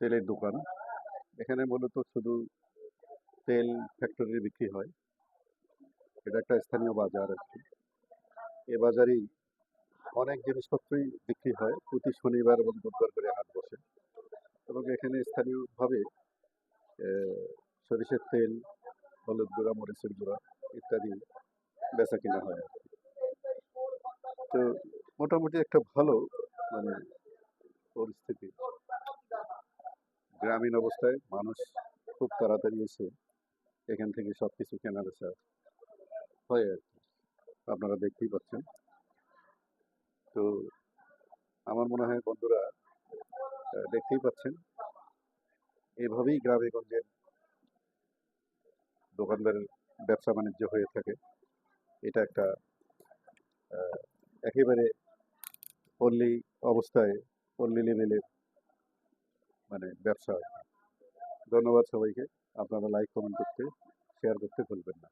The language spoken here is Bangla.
তেলের দোকান। এখানে মূলত শুধু তেল ফ্যাক্টরি বিক্রি হয়। এটা একটা স্থানীয় বাজার আর কি। এ বাজারেই অনেক জিনিসপত্রই বিক্রি হয়। প্রতি শনিবার এবং বুধবার করে হাট বসে এবং এখানে স্থানীয়ভাবে সরিষার তেল, হলুদ গুঁড়া, মরিচের গুঁড়া ইত্যাদি বেচা কিনা হয় আর কি। তো মোটামুটি একটা ভালো মানে পরিস্থিতি। গ্রামীণ অবস্থায় মানুষ খুব তাড়াতাড়ি এসে এখান থেকে সবকিছু কেনা বেচা হয় আর কি। আপনারা দেখতেই পাচ্ছেন। তো আমার মনে হয় বন্ধুরা দেখতেই পাচ্ছেন এভাবেই গ্রামে গঞ্জের দোকানদারের ব্যবসা বাণিজ্য হয়ে থাকে। এটা একটা একেবারে পল্লী অবস্থায় পল্লী লেভেলের মানে ব্যবসা আর কি। ধন্যবাদ সবাইকে। আপনারা লাইক কমেন্ট করতে শেয়ার করতে ভুলবেন না।